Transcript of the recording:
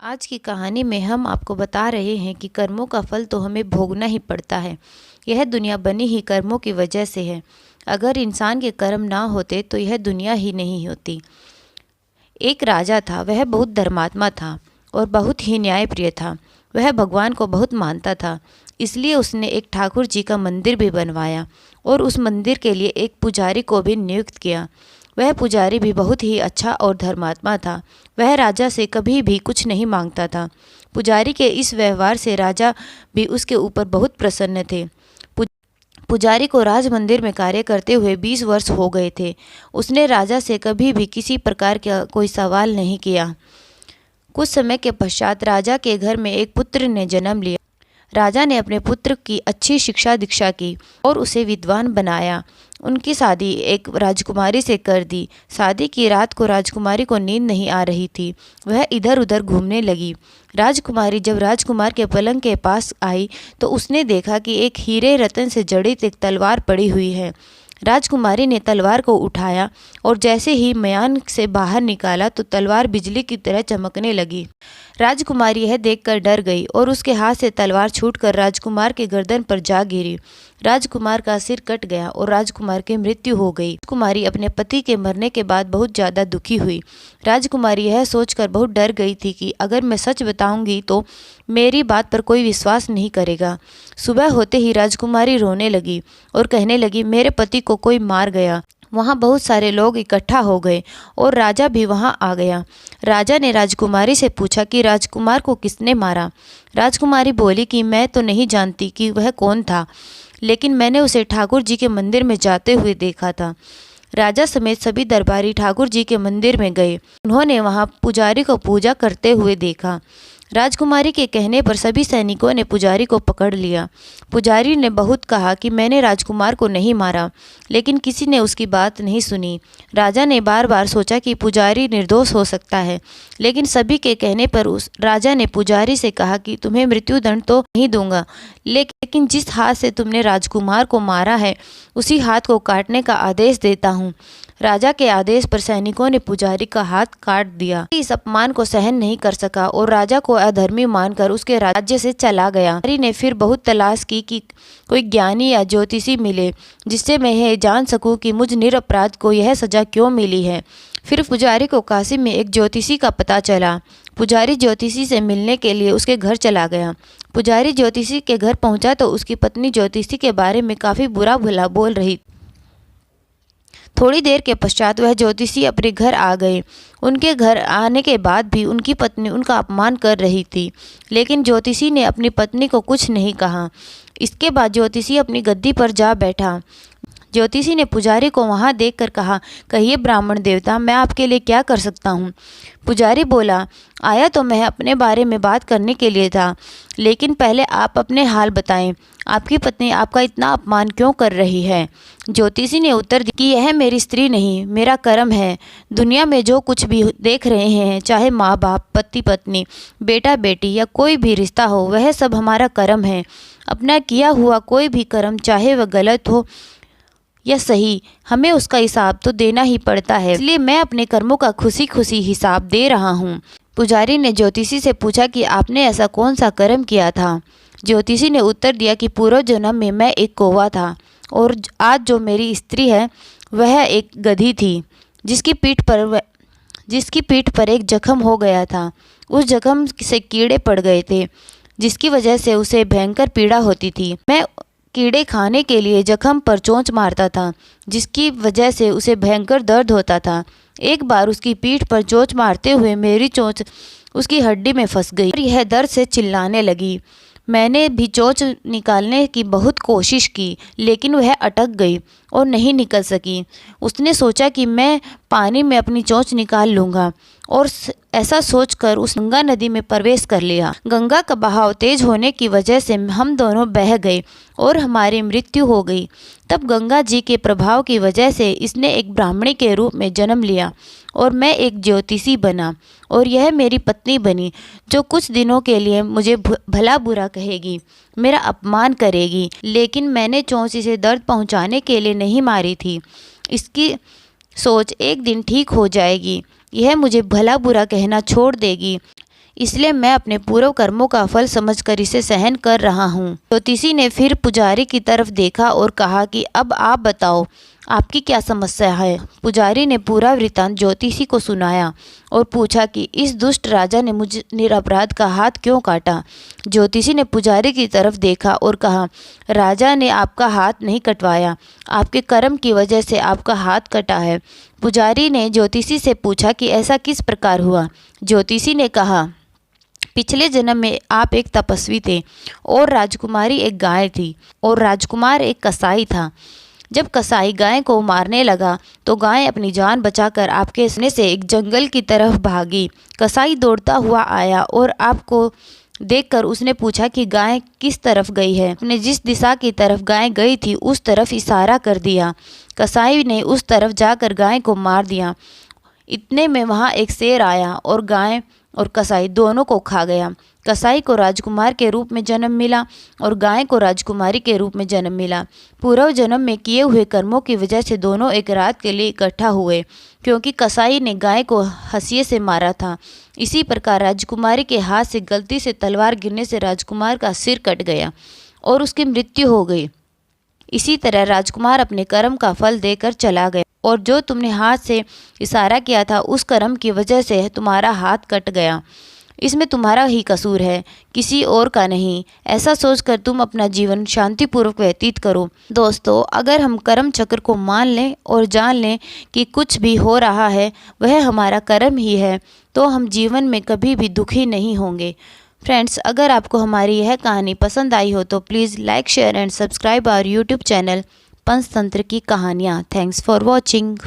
आज की कहानी में हम आपको बता रहे हैं कि कर्मों का फल तो हमें भोगना ही पड़ता है। यह दुनिया बनी ही कर्मों की वजह से है। अगर इंसान के कर्म ना होते तो यह दुनिया ही नहीं होती। एक राजा था, वह बहुत धर्मात्मा था और बहुत ही न्यायप्रिय था। वह भगवान को बहुत मानता था, इसलिए उसने एक ठाकुर जी का मंदिर भी बनवाया और उस मंदिर के लिए एक पुजारी को भी नियुक्त किया। वह पुजारी भी बहुत ही अच्छा और धर्मात्मा था। वह राजा से कभी भी कुछ नहीं मांगता था। पुजारी के इस व्यवहार से राजा भी उसके ऊपर बहुत प्रसन्न थे। पुजारी को राज मंदिर में कार्य करते हुए 20 वर्ष हो गए थे। उसने राजा से कभी भी किसी प्रकार का कोई सवाल नहीं किया। कुछ समय के पश्चात राजा के घर में एक पुत्र ने जन्म लिया। राजा ने अपने पुत्र की अच्छी शिक्षा दीक्षा की और उसे विद्वान बनाया। उनकी शादी एक राजकुमारी से कर दी। शादी की रात को राजकुमारी को नींद नहीं आ रही थी। वह इधर उधर घूमने लगी। राजकुमारी जब राजकुमार के पलंग के पास आई तो उसने देखा कि एक हीरे रतन से जड़ित एक तलवार पड़ी हुई है। राजकुमारी ने तलवार को उठाया और जैसे ही मयान से बाहर निकाला तो तलवार बिजली की तरह चमकने लगी। राजकुमारी यह देखकर डर गई और उसके हाथ से तलवार छूटकर राजकुमार के गर्दन पर जा गिरी। राजकुमार का सिर कट गया और राजकुमार की मृत्यु हो गई। राजकुमारी अपने पति के मरने के बाद बहुत ज़्यादा दुखी हुई। राजकुमारी यह सोचकर बहुत डर गई थी कि अगर मैं सच बताऊंगी तो मेरी बात पर कोई विश्वास नहीं करेगा। सुबह होते ही राजकुमारी रोने लगी और कहने लगी, मेरे पति को कोई मार गया। वहाँ बहुत सारे लोग इकट्ठा हो गए और राजा भी वहाँ आ गया। राजा ने राजकुमारी से पूछा कि राजकुमार को किसने मारा। राजकुमारी बोली कि मैं तो नहीं जानती कि वह कौन था, लेकिन मैंने उसे ठाकुर जी के मंदिर में जाते हुए देखा था। राजा समेत सभी दरबारी ठाकुर जी के मंदिर में गए। उन्होंने वहाँ पुजारी को पूजा करते हुए देखा। राजकुमारी के कहने पर सभी सैनिकों ने पुजारी को पकड़ लिया। पुजारी ने बहुत कहा कि मैंने राजकुमार को नहीं मारा, लेकिन किसी ने उसकी बात नहीं सुनी। राजा ने बार बार सोचा कि पुजारी निर्दोष हो सकता है, लेकिन सभी के कहने पर उस राजा ने पुजारी से कहा कि तुम्हें मृत्युदंड तो नहीं दूंगा, लेकिन जिस हाथ से तुमने राजकुमार को मारा है उसी हाथ को काटने का आदेश देता हूँ। राजा के आदेश पर सैनिकों ने पुजारी का हाथ काट दिया। इस अपमान को सहन नहीं कर सका और राजा को अधर्मी मानकर उसके राज्य से चला गया। पुजारी ने फिर बहुत तलाश की कि कोई ज्ञानी या ज्योतिषी मिले जिससे मैं यह जान सकूं कि मुझ निरपराध को यह सजा क्यों मिली है। फिर पुजारी को काशी में एक ज्योतिषी का पता चला। पुजारी ज्योतिषी से मिलने के लिए उसके घर चला गया। पुजारी ज्योतिषी के घर पहुंचा तो उसकी पत्नी ज्योतिषी के बारे में काफ़ी बुरा भला बोल रही। थोड़ी देर के पश्चात वह ज्योतिषी अपने घर आ गए। उनके घर आने के बाद भी उनकी पत्नी उनका अपमान कर रही थी, लेकिन ज्योतिषी ने अपनी पत्नी को कुछ नहीं कहा। इसके बाद ज्योतिषी अपनी गद्दी पर जा बैठा। ज्योतिषी ने पुजारी को वहां देखकर कहा, कहिए ब्राह्मण देवता, मैं आपके लिए क्या कर सकता हूँ। पुजारी बोला, आया तो मैं अपने बारे में बात करने के लिए था, लेकिन पहले आप अपने हाल बताएं। आपकी पत्नी आपका इतना अपमान क्यों कर रही है। ज्योतिषी ने उत्तर दिया कि यह मेरी स्त्री नहीं, मेरा कर्म है। दुनिया में जो कुछ भी देख रहे हैं, चाहे माँ बाप, पति पत्नी, बेटा बेटी या कोई भी रिश्ता हो, वह सब हमारा कर्म है। अपना किया हुआ कोई भी कर्म, चाहे वह गलत हो या सही, हमें उसका हिसाब तो देना ही पड़ता है, इसलिए मैं अपने कर्मों का खुशी खुशी हिसाब दे रहा हूँ। पुजारी ने ज्योतिषी से पूछा कि आपने ऐसा कौन सा कर्म किया था। ज्योतिषी ने उत्तर दिया कि पूर्व जन्म में मैं एक कौवा था और आज जो मेरी स्त्री है वह एक गधी थी, जिसकी पीठ पर एक जख्म हो गया था। उस जख्म से कीड़े पड़ गए थे, जिसकी वजह से उसे भयंकर पीड़ा होती थी। मैं कीड़े खाने के लिए जख्म पर चोंच मारता था, जिसकी वजह से उसे भयंकर दर्द होता था। एक बार उसकी पीठ पर चोंच मारते हुए मेरी चोंच उसकी हड्डी में फंस गई और यह दर्द से चिल्लाने लगी। मैंने भी चोंच निकालने की बहुत कोशिश की, लेकिन वह अटक गई और नहीं निकल सकी। उसने सोचा कि मैं पानी में अपनी चोंच निकाल लूँगा और ऐसा सोचकर उस गंगा नदी में प्रवेश कर लिया। गंगा का बहाव तेज होने की वजह से हम दोनों बह गए और हमारी मृत्यु हो गई। तब गंगा जी के प्रभाव की वजह से इसने एक ब्राह्मणी के रूप में जन्म लिया और मैं एक ज्योतिषी बना और यह मेरी पत्नी बनी, जो कुछ दिनों के लिए मुझे भला बुरा कहेगी, मेरा अपमान करेगी, लेकिन मैंने चोंच से दर्द पहुंचाने के लिए नहीं मारी थी। इसकी सोच एक दिन ठीक हो जाएगी, यह मुझे भला बुरा कहना छोड़ देगी। इसलिए मैं अपने पूर्व कर्मों का फल समझकर इसे सहन कर रहा हूँ। ज्योतिषी ने फिर पुजारी की तरफ देखा और कहा कि अब आप बताओ, आपकी क्या समस्या है। पुजारी ने पूरा वृत्तांत ज्योतिषी को सुनाया और पूछा कि इस दुष्ट राजा ने मुझ निरपराध का हाथ क्यों काटा। ज्योतिषी ने पुजारी की तरफ देखा और कहा, राजा ने आपका हाथ नहीं कटवाया, आपके कर्म की वजह से आपका हाथ कटा है। पुजारी ने ज्योतिषी से पूछा कि ऐसा किस प्रकार हुआ। ज्योतिषी ने कहा, पिछले जन्म में आप एक तपस्वी थे और राजकुमारी एक गाय थी और राजकुमार एक कसाई था। जब कसाई गाय को मारने लगा तो गाय अपनी जान बचाकर आपके सामने से एक जंगल की तरफ भागी। कसाई दौड़ता हुआ आया और आपको देखकर उसने पूछा कि गाय किस तरफ गई है। आपने जिस दिशा की तरफ गाय गई थी उस तरफ इशारा कर दिया। कसाई ने उस तरफ जाकर गाय को मार दिया। इतने में वहाँ एक शेर आया और गाय और कसाई दोनों को खा गया। कसाई को राजकुमार के रूप में जन्म मिला और गाय को राजकुमारी के रूप में जन्म मिला। पूर्व जन्म में किए हुए कर्मों की वजह से दोनों एक रात के लिए इकट्ठा हुए, क्योंकि कसाई ने गाय को हंसिए से मारा था। इसी प्रकार राजकुमारी के हाथ से गलती से तलवार गिरने से राजकुमार का सिर कट गया और उसकी मृत्यु हो गई। इसी तरह राजकुमार अपने कर्म का फल देकर चला गया और जो तुमने हाथ से इशारा किया था उस कर्म की वजह से तुम्हारा हाथ कट गया। इसमें तुम्हारा ही कसूर है, किसी और का नहीं। ऐसा सोचकर तुम अपना जीवन शांतिपूर्वक व्यतीत करो। दोस्तों, अगर हम कर्म चक्र को मान लें और जान लें कि कुछ भी हो रहा है वह हमारा कर्म ही है, तो हम जीवन में कभी भी दुखी नहीं होंगे। फ्रेंड्स, अगर आपको हमारी यह कहानी पसंद आई हो तो please like, share and subscribe our YouTube channel Panchatantra की कहानियाँ। Thanks for watching.